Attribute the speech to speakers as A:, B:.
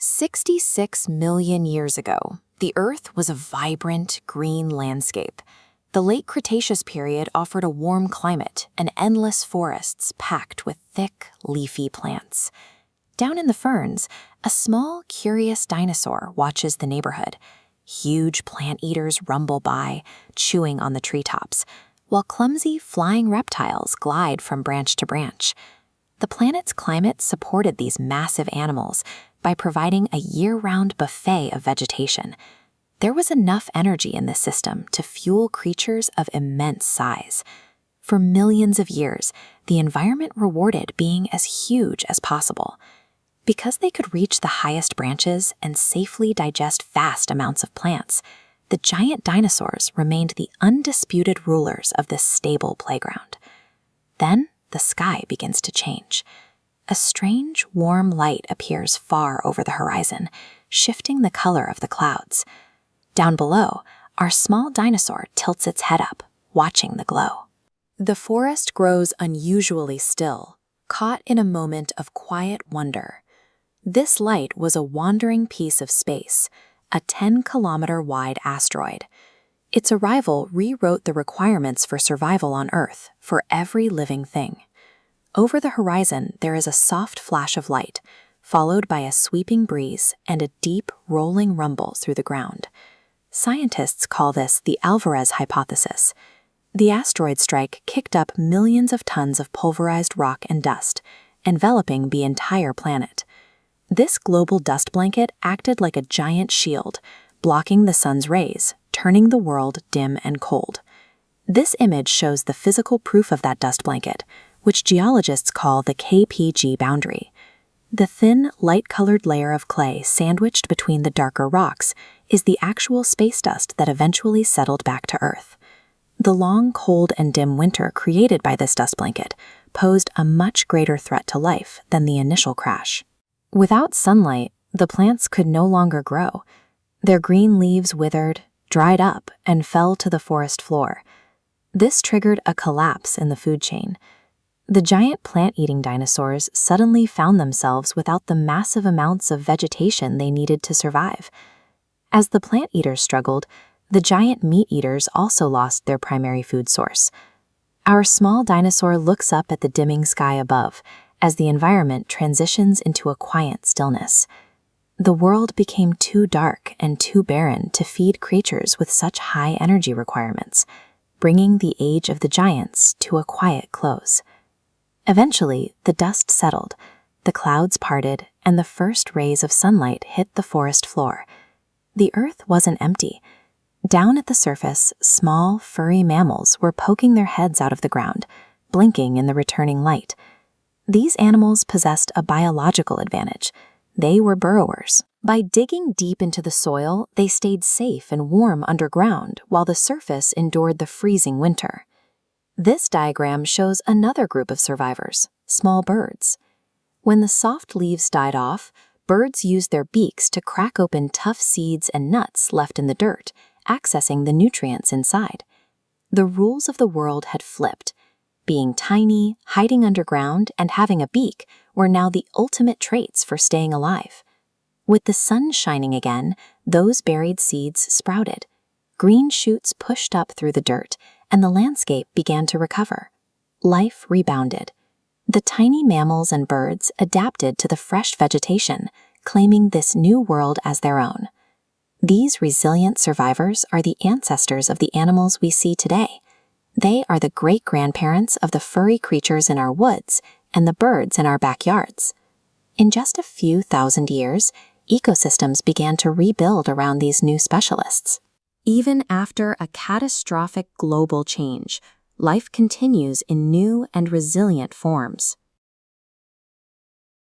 A: 66 million years ago, the Earth was a vibrant, green landscape. The late Cretaceous period offered a warm climate and endless forests packed with thick, leafy plants. Down in the ferns, a small, curious dinosaur watches the neighborhood. Huge plant eaters rumble by, chewing on the treetops, while clumsy, flying reptiles glide from branch to branch. The planet's climate supported these massive animals by providing a year-round buffet of vegetation. There was enough energy in this system to fuel creatures of immense size. For millions of years, the environment rewarded being as huge as possible. Because they could reach the highest branches and safely digest vast amounts of plants, the giant dinosaurs remained the undisputed rulers of this stable playground. Then, the sky begins to change. A strange, warm light appears far over the horizon, shifting the color of the clouds. Down below, our small dinosaur tilts its head up, watching the glow. The forest grows unusually still, caught in a moment of quiet wonder. This light was a wandering piece of space, a 10-kilometer-wide asteroid. Its arrival rewrote the requirements for survival on Earth for every living thing. Over the horizon, there is a soft flash of light, followed by a sweeping breeze and a deep, rolling rumble through the ground. Scientists call this the Alvarez hypothesis. The asteroid strike kicked up millions of tons of pulverized rock and dust, enveloping the entire planet. This global dust blanket acted like a giant shield, blocking the sun's rays, turning the world dim and cold. This image shows the physical proof of that dust blanket, which geologists call the KPG boundary. The thin, light-colored layer of clay sandwiched between the darker rocks is the actual space dust that eventually settled back to Earth. The long, cold, and dim winter created by this dust blanket posed a much greater threat to life than the initial crash. Without sunlight, the plants could no longer grow. Their green leaves withered, dried up, and fell to the forest floor. This triggered a collapse in the food chain. The giant plant-eating dinosaurs suddenly found themselves without the massive amounts of vegetation they needed to survive. As the plant eaters struggled, the giant meat eaters also lost their primary food source. Our small dinosaur looks up at the dimming sky above as the environment transitions into a quiet stillness. The world became too dark and too barren to feed creatures with such high energy requirements, bringing the age of the giants to a quiet close. Eventually, the dust settled, the clouds parted, and the first rays of sunlight hit the forest floor. The earth wasn't empty. Down at the surface, small, furry mammals were poking their heads out of the ground, blinking in the returning light. These animals possessed a biological advantage. They were burrowers. By digging deep into the soil, they stayed safe and warm underground while the surface endured the freezing winter. This diagram shows another group of survivors, small birds. When the soft leaves died off, birds used their beaks to crack open tough seeds and nuts left in the dirt, accessing the nutrients inside. The rules of the world had flipped. Being tiny, hiding underground, and having a beak were now the ultimate traits for staying alive. With the sun shining again, those buried seeds sprouted. Green shoots pushed up through the dirt, and the landscape began to recover. Life rebounded. The tiny mammals and birds adapted to the fresh vegetation, claiming this new world as their own. These resilient survivors are the ancestors of the animals we see today. They are the great-grandparents of the furry creatures in our woods and the birds in our backyards. In just a few thousand years, ecosystems began to rebuild around these new specialists. Even after a catastrophic global change, life continues in new and resilient forms.